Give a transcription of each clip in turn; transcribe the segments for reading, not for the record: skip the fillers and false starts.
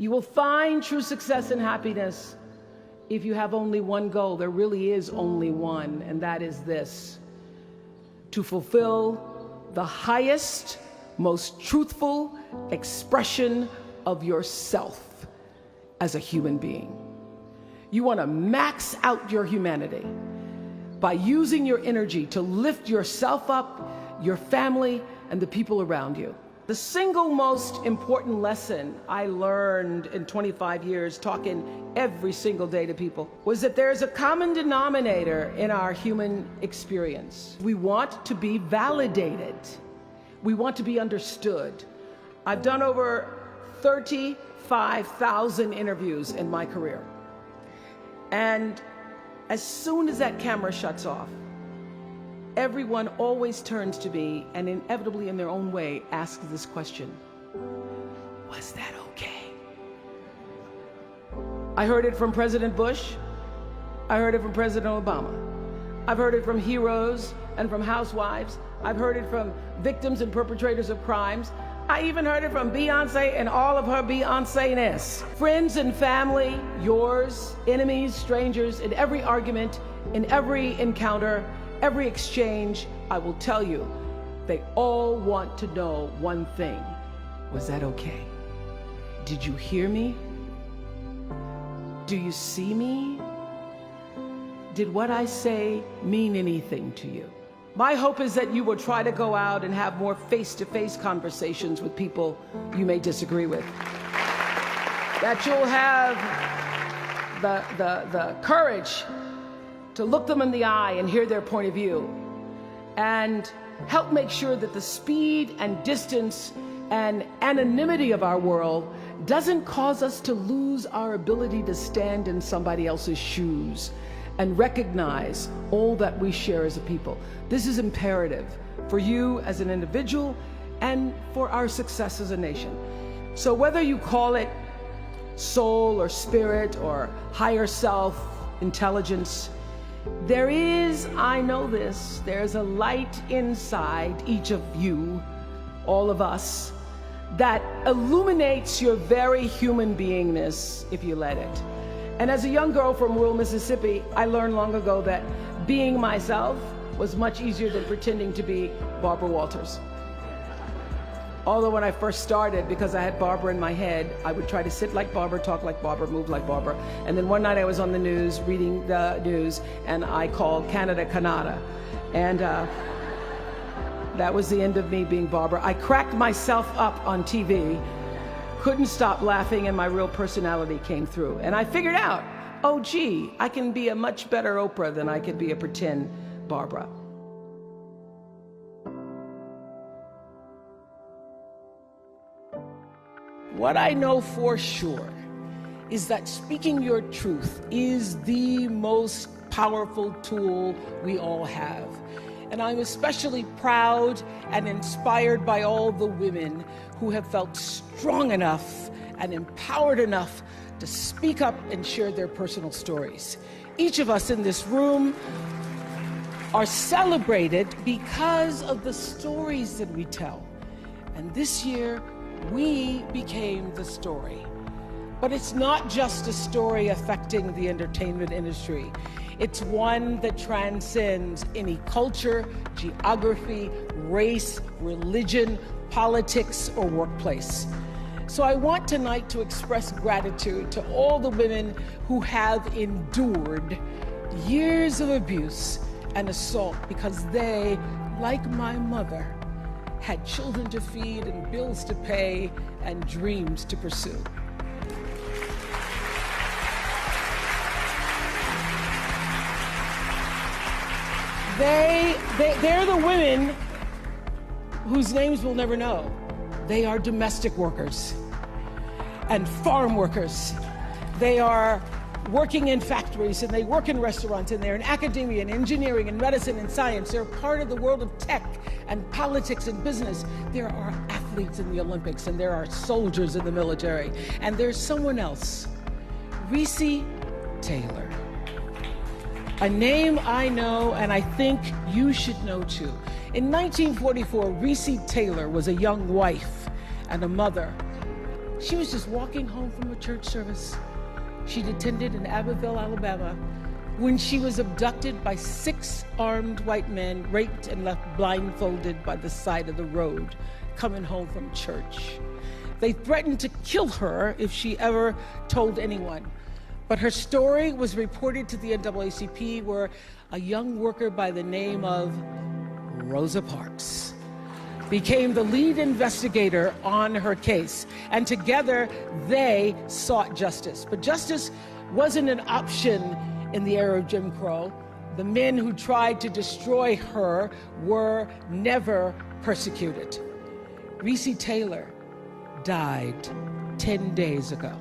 You will find true success and happiness if you have only one goal. There really is only one, and that is this: to fulfill the highest, most truthful expression of yourself as a human being. You want to max out your humanity by using your energy to lift yourself up, your family, and the people around you. The single most important lesson I learned in 25 years talking every single day to people was that there's a common denominator in our human experience. We want to be validated. We want to be understood. I've done over 35,000 interviews in my career. And as soon as that camera shuts off, everyone always turns to me and inevitably in their own way asks this question: was that okay? I heard it from President Bush. I heard it from President Obama. I've heard it from heroes and from housewives. I've heard it from victims and perpetrators of crimes. I even heard it from Beyonce and all of her Beyonce-ness. Friends and family, yours, enemies, strangers, in every argument, in every encounter, every exchange, I will tell you, they all want to know one thing: was that okay? Did you hear me? Do you see me? Did what I say mean anything to you? My hope is that you will try to go out and have more face-to-face conversations with people you may disagree with. That you'll have the courage to look them in the eye and hear their point of view, and help make sure that the speed and distance and anonymity of our world doesn't cause us to lose our ability to stand in somebody else's shoes and recognize all that we share as a people. This is imperative for you as an individual and for our success as a nation. So whether you call it soul or spirit or higher self, intelligence, there is, I know this, there's a light inside each of you, all of us, that illuminates your very human beingness if you let it. And as a young girl from rural Mississippi, I learned long ago that being myself was much easier than pretending to be Barbara Walters. Although when I first started, because I had Barbara in my head, I would try to sit like Barbara, talk like Barbara, move like Barbara. And then one night I was on the news, reading the news, and I called Canada, Canada. And that was the end of me being Barbara. I cracked myself up on TV, couldn't stop laughing, and my real personality came through. And I figured out, oh gee, I can be a much better Oprah than I could be a pretend Barbara. What I know for sure is that speaking your truth is the most powerful tool we all have. And I'm especially proud and inspired by all the women who have felt strong enough and empowered enough to speak up and share their personal stories. Each of us in this room are celebrated because of the stories that we tell. And this year, we became the story. But it's not just a story affecting the entertainment industry. It's one that transcends any culture, geography, race, religion, politics, or workplace. So I want tonight to express gratitude to all the women who have endured years of abuse and assault because they, like my mother, had children to feed and bills to pay and dreams to pursue. They're the women whose names we'll never know. They are domestic workers and farm workers. They are working in factories, and they work in restaurants, and they're in academia and engineering and medicine and science. They're part of the world of tech and politics and business. There are athletes in the Olympics, and there are soldiers in the military. And there's someone else, Recy Taylor. A name I know, and I think you should know too. In 1944, Recy Taylor was a young wife and a mother She was just walking home from a church service she'd attended in Abbeville, Alabama, when she was abducted by 6 armed white men, raped and left blindfolded by the side of the road, coming home from church. They threatened to kill her if she ever told anyone. But her story was reported to the NAACP, where a young worker by the name of Rosa Parks became the lead investigator on her case. And together, they sought justice. But justice wasn't an option in the era of Jim Crow. The men who tried to destroy her were never persecuted. Recy Taylor died 10 days ago,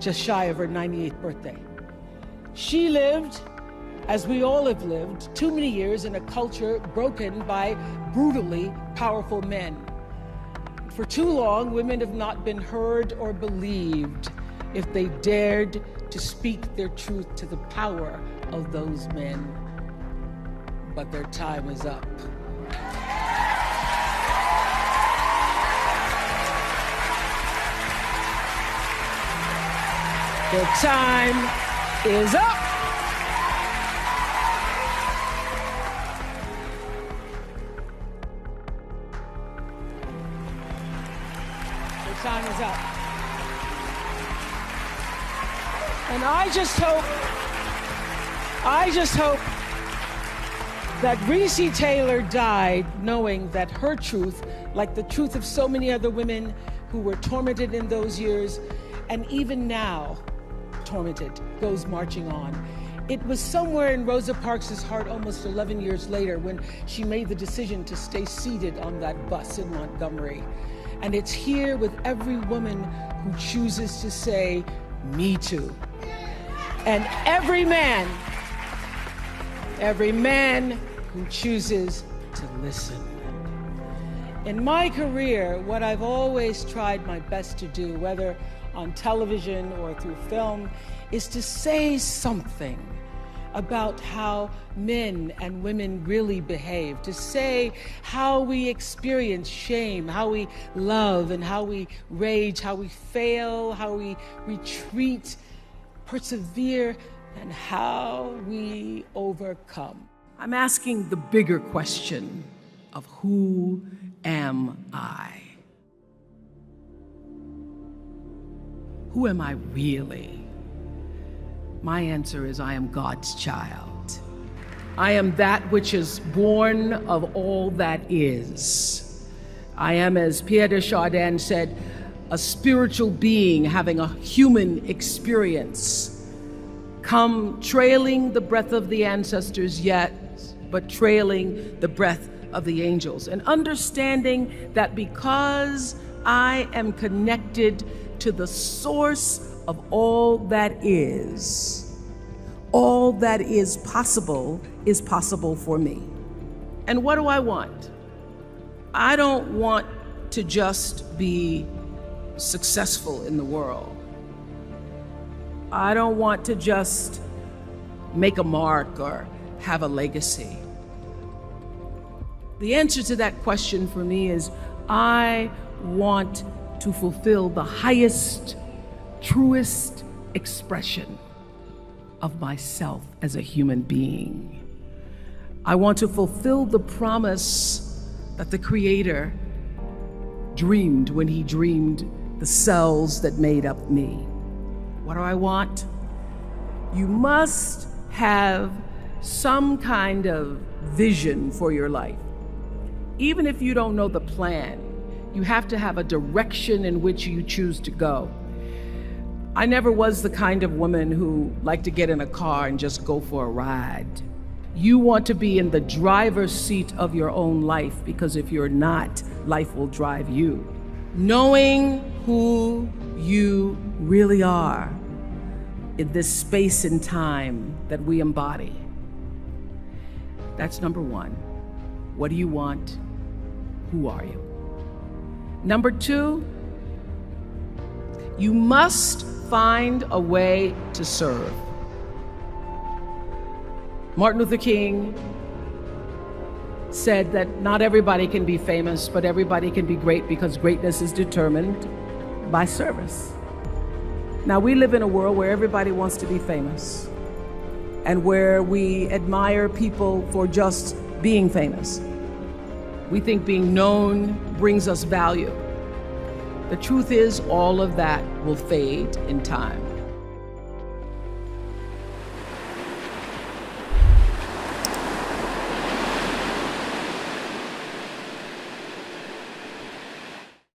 just shy of her 98th birthday. She lived, as we all have lived, too many years in a culture broken by brutally powerful men. For too long, women have not been heard or believed if they dared to speak their truth to the power of those men. But their time is up. Their time is up. Their time is up. And I just hope that Recy Taylor died knowing that her truth, like the truth of so many other women who were tormented in those years, and even now tormented, goes marching on. It was somewhere in Rosa Parks' heart almost 11 years later when she made the decision to stay seated on that bus in Montgomery. And it's here with every woman who chooses to say, "Me too." And every man who chooses to listen. In my career, what I've always tried my best to do, whether on television or through film, is to say something about how men and women really behave, to say how we experience shame, how we love and how we rage, how we fail, how we retreat, persevere, and how we overcome. I'm asking the bigger question of who am I? Who am I really? My answer is I am God's child. I am that which is born of all that is. I am, as Pierre de Chardin said, a spiritual being having a human experience, come trailing the breath of the ancestors yet, but trailing the breath of the angels, and understanding that because I am connected to the source of all that is possible for me. And what do I want? I don't want to just be successful in the world. I don't want to just make a mark or have a legacy. The answer to that question for me is I want to fulfill the highest, truest expression of myself as a human being. I want to fulfill the promise that the Creator dreamed when He dreamed the cells that made up me. What do I want? You must have some kind of vision for your life. Even if you don't know the plan, you have to have a direction in which you choose to go. I never was the kind of woman who liked to get in a car and just go for a ride. You want to be in the driver's seat of your own life, because if you're not, life will drive you. Knowing who you really are in this space and time that we embody. That's number one. What do you want? Who are you? Number two, you must find a way to serve. Martin Luther King said that not everybody can be famous, but everybody can be great because greatness is determined by service. Now, we live in a world where everybody wants to be famous and where we admire people for just being famous. We think being known brings us value. The truth is, all of that will fade in time.